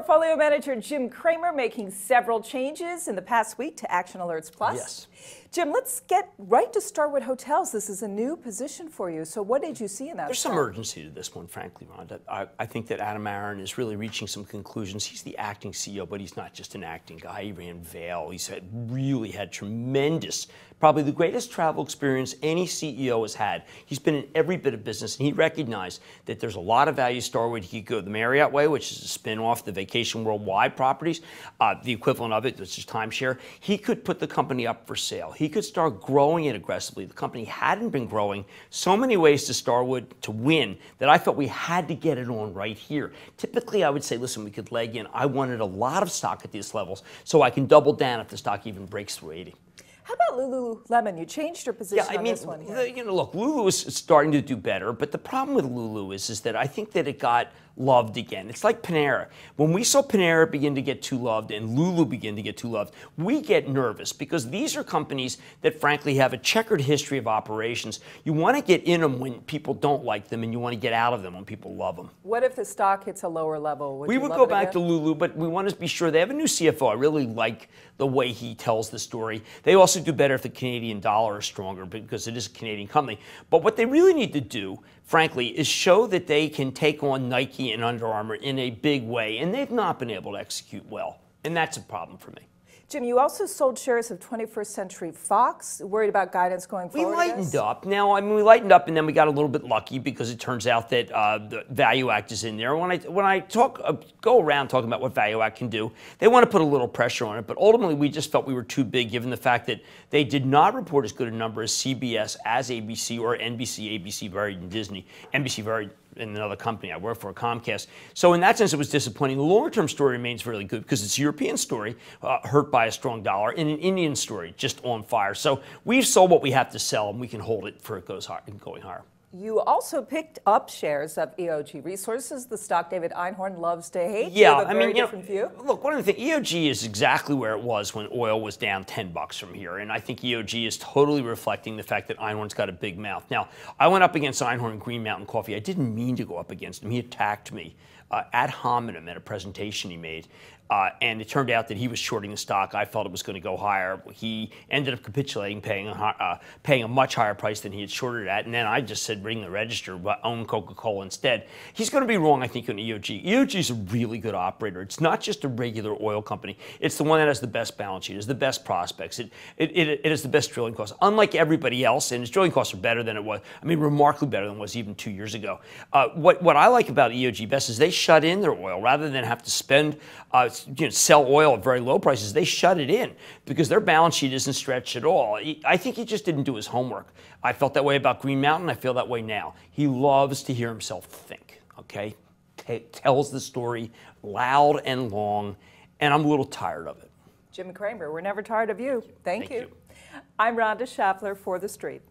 Portfolio Manager Jim Cramer making several changes in the past week to Action Alerts Plus. Yes. Jim, let's get right to Starwood Hotels. This is a new position for you. So what did you see in that? There's some urgency to this one, frankly, Rhonda. I think that David Einhorn is really reaching some conclusions. He's the acting CEO, but he's not just an acting guy. He ran Vail. He's really had tremendous, probably the greatest travel experience any CEO has had. He's been in every bit of business, and he recognized that there's a lot of value Starwood. He could go the Marriott way, which is a spin-off, the Vacation Worldwide properties, the equivalent of it, which is timeshare. He could put the company up for sale. He could start growing it aggressively. The company hadn't been growing. So many ways to Starwood to win that I felt we had to get it on right here. Typically, I would say, listen, we could leg in. I wanted a lot of stock at these levels so I can double down if the stock even breaks through 80. How about Lululemon? You changed your position on this one here. You know, look, Lulu is starting to do better, but the problem with Lulu is that I think that it got loved again. It's like Panera. When we saw Panera begin to get too loved and Lulu begin to get too loved, we get nervous because these are companies that frankly have a checkered history of operations. You want to get in them when people don't like them and you want to get out of them when people love them. What if the stock hits a lower level? We would go back to Lulu, but we want to be sure. They have a new CFO. I really like the way he tells the story. They also do better if the Canadian dollar is stronger because it is a Canadian company. But what they really need to do, frankly, is show that they can take on Nike and Under Armour in a big way, and they've not been able to execute well, and that's a problem for me. Jim, you also sold shares of 21st Century Fox. Worried about guidance going forward? We lightened up. Now, I mean, we lightened up, and then we got a little bit lucky because it turns out that the Value Act is in there. When I go around talking about what Value Act can do, they want to put a little pressure on it, but ultimately we just felt we were too big given the fact that they did not report as good a number as CBS, as ABC, or NBC, ABC, Verizon, Disney, NBC, Verizon, in another company. I work for a Comcast. So in that sense, it was disappointing. The longer-term story remains really good because it's a European story, hurt by a strong dollar, and an Indian story, just on fire. So we've sold what we have to sell, and we can hold it for it goes higher, going higher. You also picked up shares of EOG Resources, the stock David Einhorn loves to hate. Yeah, I mean, different view. Look, one of the things, EOG is exactly where it was when oil was down $10 from here, and I think EOG is totally reflecting the fact that Einhorn's got a big mouth. Now, I went up against Einhorn in Green Mountain Coffee. I didn't mean to go up against him. He attacked me ad hominem at a presentation he made. And it turned out that he was shorting the stock. I felt it was going to go higher. He ended up capitulating, paying a much higher price than he had shorted at. And then I just said, ring the register, but own Coca-Cola instead. He's going to be wrong, I think, on EOG. EOG is a really good operator. It's not just a regular oil company. It's the one that has the best balance sheet, has the best prospects. It has the best drilling costs. Unlike everybody else, and its drilling costs are better than it was. I mean, remarkably better than it was even 2 years ago. What I like about EOG best is they shut in their oil rather than have to spend sell oil at very low prices. They shut it in because their balance sheet isn't stretched at all. I think he just didn't do his homework. I felt that way about Green Mountain. I feel that way now. He loves to hear himself think, okay? Tells the story loud and long, and I'm a little tired of it. Jim Cramer, we're never tired of you. Thank you. You. I'm Rhonda Schaffler for The Street.